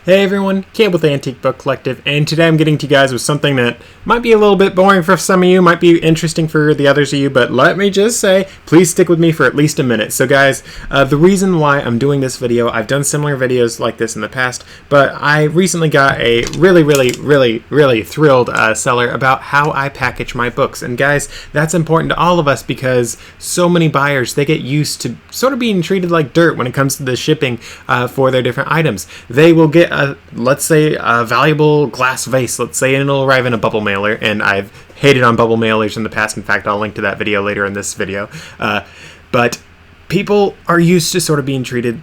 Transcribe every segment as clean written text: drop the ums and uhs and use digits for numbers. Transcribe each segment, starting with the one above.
Hey everyone, Caleb with the Antique Book Collective, and today I'm getting to you guys with something that might be a little bit boring for some of you, might be interesting for the others of you, but let me just say, please stick with me for at least a minute. So guys, the reason why I'm doing this video, I've done similar videos like this in the past, but I recently got a really thrilled seller about how I package my books. And guys, that's important to all of us because so many buyers, they get used to sort of being treated like dirt when it comes to the shipping for their different items. They will get let's say a valuable glass vase, let's say, and it'll arrive in a bubble mailer, and I've hated on bubble mailers in the past. In fact, I'll link to that video later in this video. But people are used to sort of being treated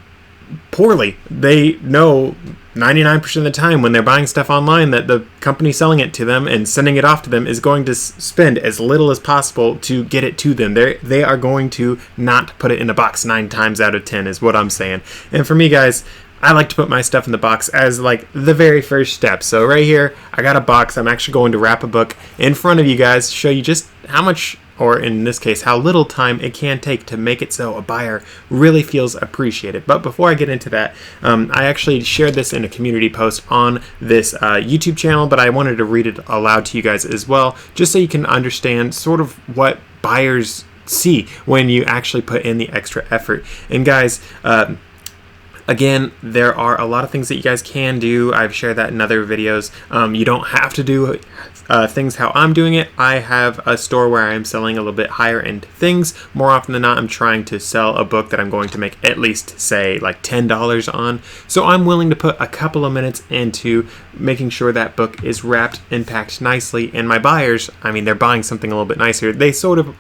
poorly. They know 99% of the time when they're buying stuff online that the company selling it to them and sending it off to them is going to spend as little as possible to get it to them. They are going to not put it in a box 9 times out of 10 is what I'm saying. And for me, guys, I like to put my stuff in the box as like the very first step. So right here, I got a box. I'm actually going to wrap a book in front of you guys to show you just how much, or in this case, how little time it can take to make it so a buyer really feels appreciated. But before I get into that, I actually shared this in a community post on this YouTube channel, but I wanted to read it aloud to you guys as well, just so you can understand sort of what buyers see when you actually put in the extra effort. And guys, again, there are a lot of things that you guys can do. I've shared that in other videos. You don't have to do things how I'm doing it. I have a store where I'm selling a little bit higher end things. More often than not, I'm trying to sell a book that I'm going to make at least, say, like $10 on. So I'm willing to put a couple of minutes into making sure that book is wrapped and packed nicely. And my buyers, I mean, they're buying something a little bit nicer. They sort of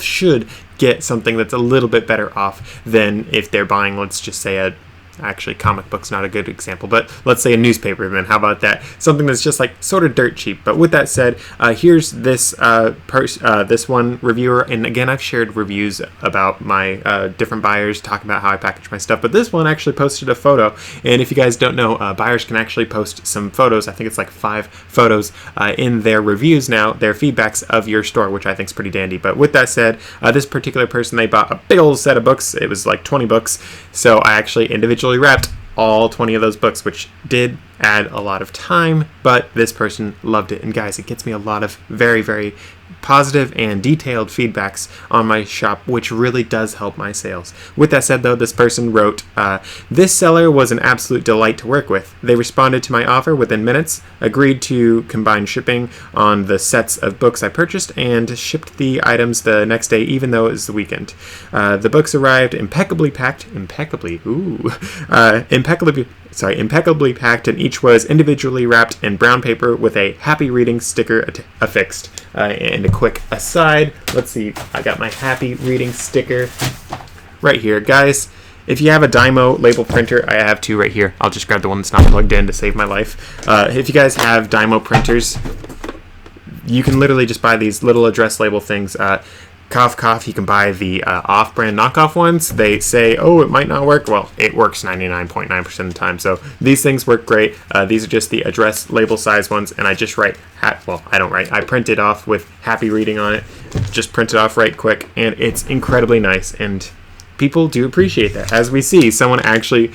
should get something that's a little bit better off than if they're buying, let's just say, actually, comic book's not a good example, but let's say a newspaper, then how about that? Something that's just like sort of dirt cheap. But with that said, here's this this one reviewer, and again, I've shared reviews about my different buyers talking about how I package my stuff, but this one actually posted a photo, and if you guys don't know, buyers can actually post some photos. I think it's like 5 photos in their reviews now, their feedbacks of your store, which I think is pretty dandy. But with that said, this particular person, they bought a big old set of books. It was like 20 books, so I actually individually wrapped all 20 of those books, which did add a lot of time, but this person loved it. And guys, it gets me a lot of very positive and detailed feedbacks on my shop, which really does help my sales. With that said, though, this person wrote, this seller was an absolute delight to work with. They responded to my offer within minutes, agreed to combine shipping on the sets of books I purchased, and shipped the items the next day, even though it was the weekend. The books arrived impeccably packed, impeccably packed, and each was individually wrapped in brown paper with a happy reading sticker affixed. And a quick aside, let's see, I got my happy reading sticker right here. Guys, if you have a Dymo label printer, I have 2 right here. I'll just grab the one that's not plugged in to save my life. If you guys have Dymo printers, you can literally just buy these little address label things. Cough, you can buy the off-brand knockoff ones. They say, oh, it might not work. Well, it works 99.9% of the time. So these things work great. These are just the address label size ones, and I just write, I don't write. I print it off with happy reading on it. Just print it off right quick, and it's incredibly nice. And people do appreciate that. As we see, someone actually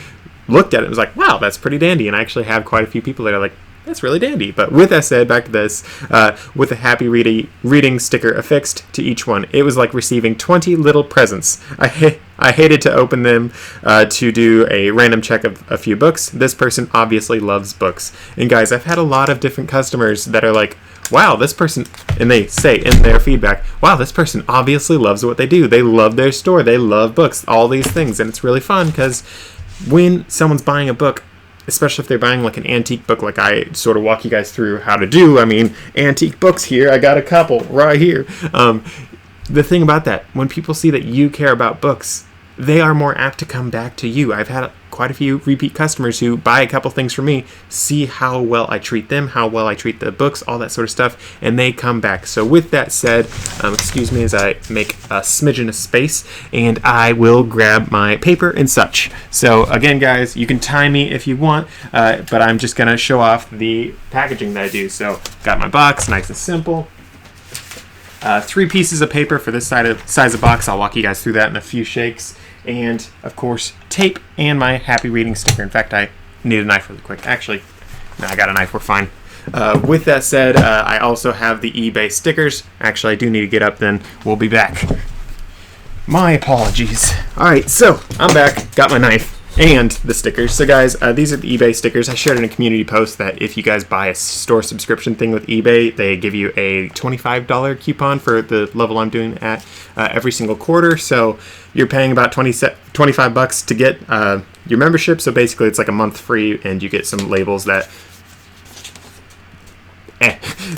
looked at it and was like, wow, that's pretty dandy. And I actually have quite a few people that are like, that's really dandy. But with that said, back to this, with a happy reading sticker affixed to each one, it was like receiving 20 little presents. I hated to open them to do a random check of a few books. This person obviously loves books. And guys, I've had a lot of different customers that are like, wow, this person, and they say in their feedback, wow, this person obviously loves what they do. They love their store. They love books, all these things. And it's really fun because when someone's buying a book, especially if they're buying like an antique book, like I sort of walk you guys through how to do. I mean, antique books here, I got a couple right here. The thing about that, when people see that you care about books, they are more apt to come back to you. I've had quite a few repeat customers who buy a couple things from me, see how well I treat them, how well I treat the books, all that sort of stuff, and they come back. So with that said, excuse me as I make a smidgen of space, and I will grab my paper and such. So again, guys, you can time me if you want, but I'm just going to show off the packaging that I do. So got my box, nice and simple. 3 pieces of paper for this size of box. I'll walk you guys through that in a few shakes. And, of course, tape and my happy reading sticker. In fact, I need a knife really quick. Actually, no, I got a knife. We're fine. With that said, I also have the eBay stickers. Actually, I do need to get up then. We'll be back. My apologies. Alright, so I'm back. Got my knife and the stickers. So guys, these are the eBay stickers. I shared in a community post that if you guys buy a store subscription thing with eBay, they give you a $25 coupon for the level I'm doing at every single quarter. So you're paying about $25 to get your membership. So basically it's like a month free, and you get some labels that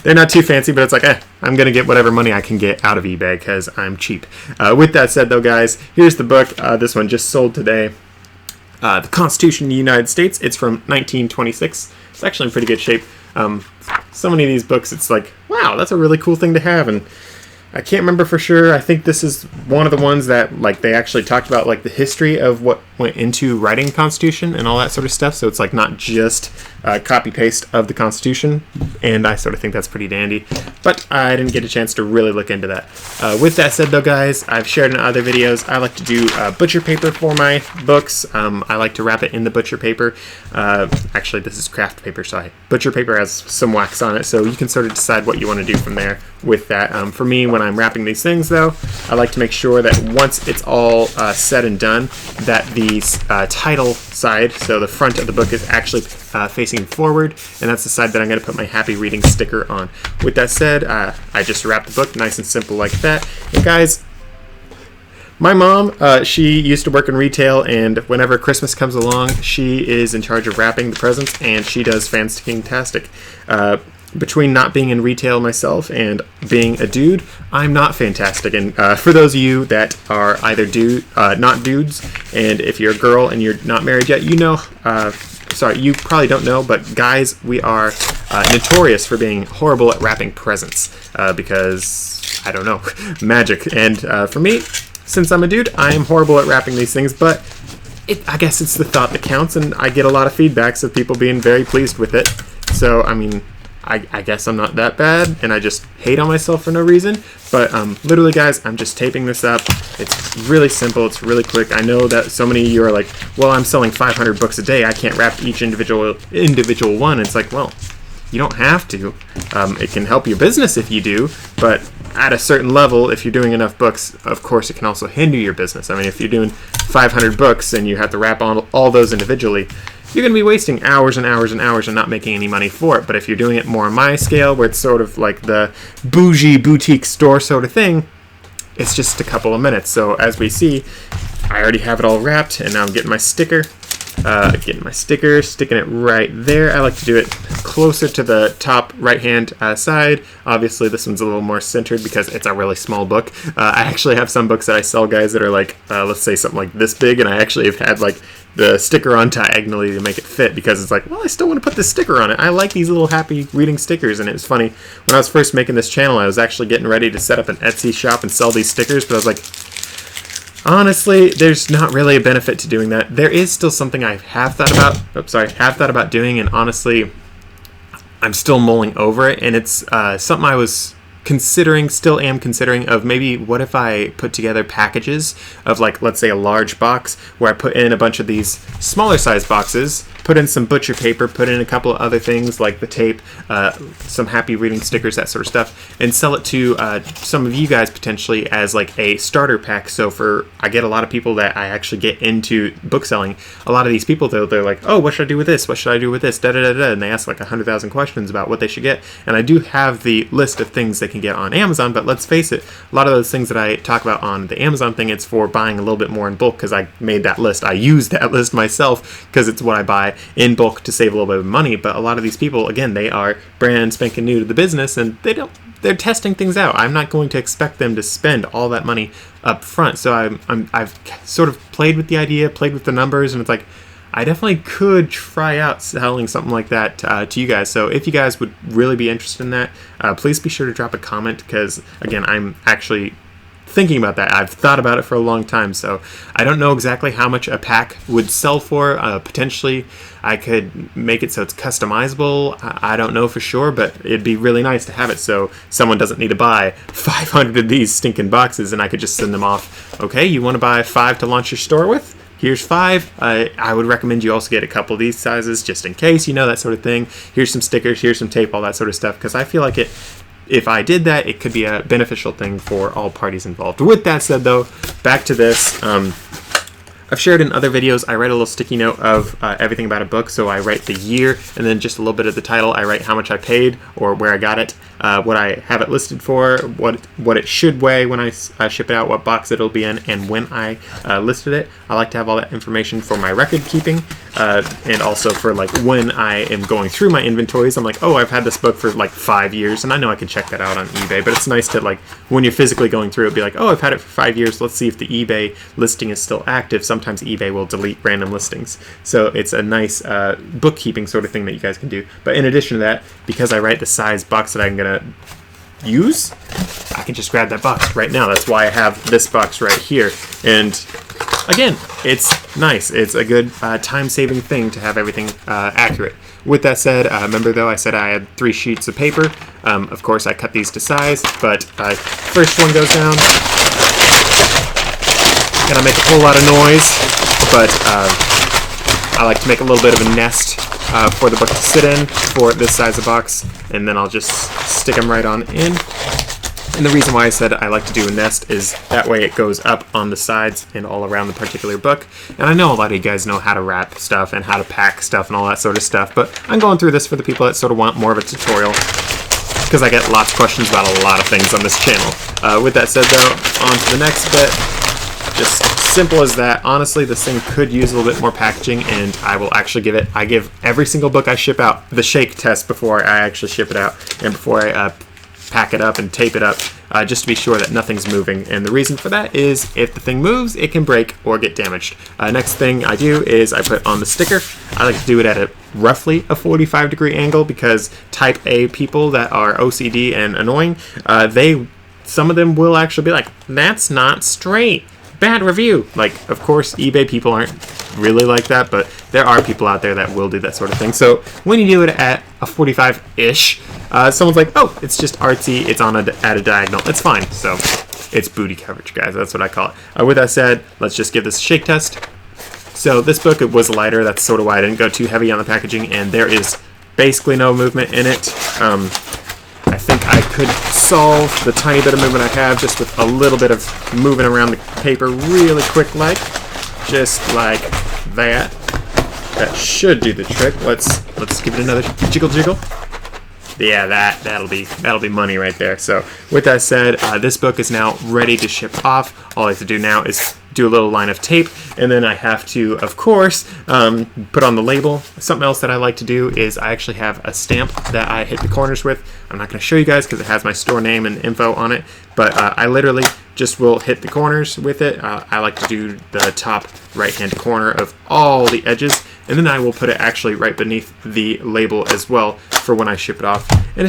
they're not too fancy, but it's like, I'm going to get whatever money I can get out of eBay because I'm cheap. With that said, though, guys, here's the book. This one just sold today. The Constitution of the United States. It's from 1926. It's actually in pretty good shape. So many of these books, it's like, wow, that's a really cool thing to have. And I can't remember for sure. I think this is one of the ones that, like, they actually talked about, like, the history of what went into writing the Constitution and all that sort of stuff. So it's, like, not just copy-paste of the Constitution. And I sort of think that's pretty dandy. But I didn't get a chance to really look into that. With that said, though, guys, I've shared in other videos, I like to do butcher paper for my books. I like to wrap it in the butcher paper. Actually, this is craft paper, so butcher paper has some wax on it. So you can sort of decide what you want to do from there with that. For me, when I'm wrapping these things, though, I like to make sure that once it's all said and done, that the title side, so the front of the book, is actually facing forward, and that's the side that I'm going to put my Happy Reading sticker on. With that said, I just wrapped the book nice and simple like that. And guys, my mom, she used to work in retail, and whenever Christmas comes along, she is in charge of wrapping the presents, and she does fantastic. Between not being in retail myself and being a dude, I'm not fantastic. And for those of you that are either not dudes, and if you're a girl and you're not married yet, you know, sorry, you probably don't know, but guys, we are notorious for being horrible at wrapping presents because, I don't know, magic. And for me, since I'm a dude, I am horrible at wrapping these things, but I guess it's the thought that counts, and I get a lot of feedbacks of people being very pleased with it. So, I mean, I guess I'm not that bad, and I just hate on myself for no reason. But literally, guys, I'm just taping this up. It's really simple. It's really quick. I know that so many of you are like, well, I'm selling 500 books a day. I can't wrap each individual one. It's like, well, you don't have to. It can help your business if you do, but at a certain level, if you're doing enough books, of course, it can also hinder your business. I mean, if you're doing 500 books and you have to wrap all those individually, you're going to be wasting hours and hours and hours and not making any money for it. But if you're doing it more on my scale, where it's sort of like the bougie boutique store sort of thing, it's just a couple of minutes. So as we see, I already have it all wrapped, and now I'm getting my sticker. Sticking it right there. I like to do it closer to the top right-hand side. Obviously, this one's a little more centered because it's a really small book. I actually have some books that I sell, guys, that are like, let's say something like this big, and I actually have had like the sticker on diagonally to make it fit because it's like, well, I still want to put the sticker on it. I like these little Happy Reading stickers, and it was funny. When I was first making this channel, I was actually getting ready to set up an Etsy shop and sell these stickers, but I was like, honestly, there's not really a benefit to doing that. There is still something I have thought about doing, and honestly, I'm still mulling over it, and it's something I was still am considering of maybe what if I put together packages of, like, let's say a large box where I put in a bunch of these smaller size boxes, put in some butcher paper, put in a couple of other things like the tape, some Happy Reading stickers, that sort of stuff, and sell it to some of you guys potentially as like a starter pack. So I get a lot of people that I actually get into book selling. A lot of these people, though, they're like, oh, what should I do with this? What should I do with this? Da da da da. And they ask like 100,000 questions about what they should get. And I do have the list of things they can get on Amazon, but let's face it, a lot of those things that I talk about on the Amazon thing, it's for buying a little bit more in bulk because I made that list. I use that list myself because it's what I buy in bulk to save a little bit of money. But a lot of these people, again, they are brand spanking new to the business, and they're testing things out. I'm not going to expect them to spend all that money up front. So I've sort of played with the idea, played with the numbers, and it's like, I definitely could try out selling something like that to you guys. So if you guys would really be interested in that, please be sure to drop a comment because, again, I'm actually thinking about that. I've thought about it for a long time, so I don't know exactly how much a pack would sell for. Potentially, I could make it so it's customizable. I don't know for sure, but it'd be really nice to have it so someone doesn't need to buy 500 of these stinking boxes and I could just send them off. Okay, you want to buy 5 to launch your store with? here's 5. I would recommend you also get a couple of these sizes just in case, you know, that sort of thing. Here's some stickers, here's some tape, all that sort of stuff, because I feel like if I did that, it could be a beneficial thing for all parties involved. With that said, though, back to this. I've shared in other videos, I write a little sticky note of everything about a book. So I write the year and then just a little bit of the title. I write how much I paid or where I got it, what I have it listed for, what it should weigh when I ship it out, what box it'll be in, and when I listed it. I like to have all that information for my record keeping and also for like when I am going through my inventories. I'm like, oh, I've had this book for like 5 years, and I know I can check that out on eBay, but it's nice to, like, when you're physically going through it, be like, oh, I've had it for 5 years. Let's see if the eBay listing is still active. Sometimes eBay will delete random listings. So it's a nice bookkeeping sort of thing that you guys can do. But in addition to that, because I write the size box that I'm going to use, I can just grab that box right now. That's why I have this box right here. And again, it's nice. It's a good time-saving thing to have everything accurate. With that said, remember though, I said I had 3 sheets of paper. Of course, I cut these to size, but first one goes down. Gonna make a whole lot of noise, but I like to make a little bit of a nest for the book to sit in for this size of box, and then I'll just stick them right on in. And the reason why I said I like to do a nest is that way it goes up on the sides and all around the particular book. And I know a lot of you guys know how to wrap stuff and how to pack stuff and all that sort of stuff, but I'm going through this for the people that sort of want more of a tutorial, because I get lots of questions about a lot of things on this channel. With that said though, on to the next bit. Just simple as that. Honestly, this thing could use a little bit more packaging, and I will actually I give every single book I ship out the shake test before I actually ship it out, and before I pack it up and tape it up, just to be sure that nothing's moving. And the reason for that is if the thing moves, it can break or get damaged. Next thing I do is I put on the sticker. I like to do it at roughly a 45-degree angle, because type A people that are OCD and annoying, some of them will actually be like, that's not straight. Bad review. Like, of course, eBay people aren't really like that, but there are people out there that will do that sort of thing. So when you do it at a 45-ish, someone's like, oh, it's just artsy, it's on at a diagonal, it's fine. So it's booty coverage, guys. That's what I call it. With that said, let's just give this a shake test. So this book, it was lighter. That's sort of why I didn't go too heavy on the packaging, and there is basically no movement in it. I think I could solve the tiny bit of movement I have just with a little bit of moving around the paper really quick, just like that. That should do the trick. Let's give it another jiggle. Yeah, that'll be money right there. So with that said, this book is now ready to ship off. All I have to do now is do a little line of tape, and then I have to, of course, put on the label. Something else that I like to do is I actually have a stamp that I hit the corners with. I'm not going to show you guys because it has my store name and info on it, but I literally just will hit the corners with it. I like to do the top right-hand corner of all the edges, and then I will put it actually right beneath the label as well for when I ship it off. And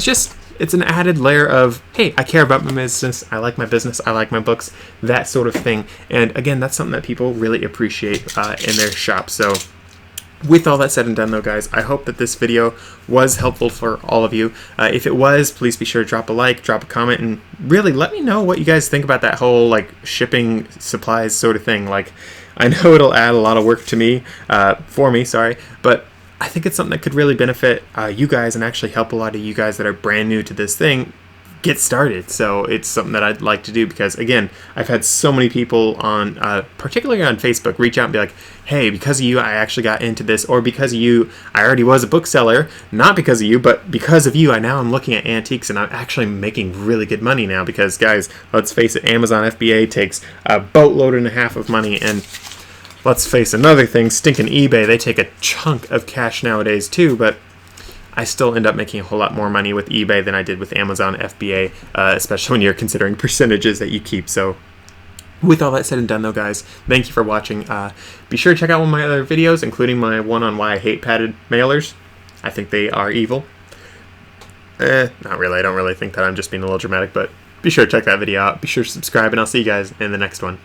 it's an added layer of, hey, I care about my business, I like my books, that sort of thing. And again, that's something that people really appreciate in their shop. So with all that said and done though, guys, I hope that this video was helpful for all of you. If it was, please be sure to drop a like, drop a comment, and really let me know what you guys think about that whole like shipping supplies sort of thing. Like, I know it'll add a lot of work to me, but I think it's something that could really benefit you guys and actually help a lot of you guys that are brand new to this thing get started. So it's something that I'd like to do, because again, I've had so many people on, particularly on Facebook, reach out and be like, hey, because of you, I actually got into this, or because of you, I already was a bookseller, not because of you, but because of you, I'm looking at antiques and I'm actually making really good money now, because guys, let's face it, Amazon FBA takes a boatload and a half of money, and let's face another thing, stinking eBay, they take a chunk of cash nowadays too, but I still end up making a whole lot more money with eBay than I did with Amazon FBA, especially when you're considering percentages that you keep. So with all that said and done though, guys, thank you for watching. Be sure to check out one of my other videos, including my one on why I hate padded mailers. I think they are evil. Not really. I don't really think that. I'm just being a little dramatic, but be sure to check that video out. Be sure to subscribe, and I'll see you guys in the next one.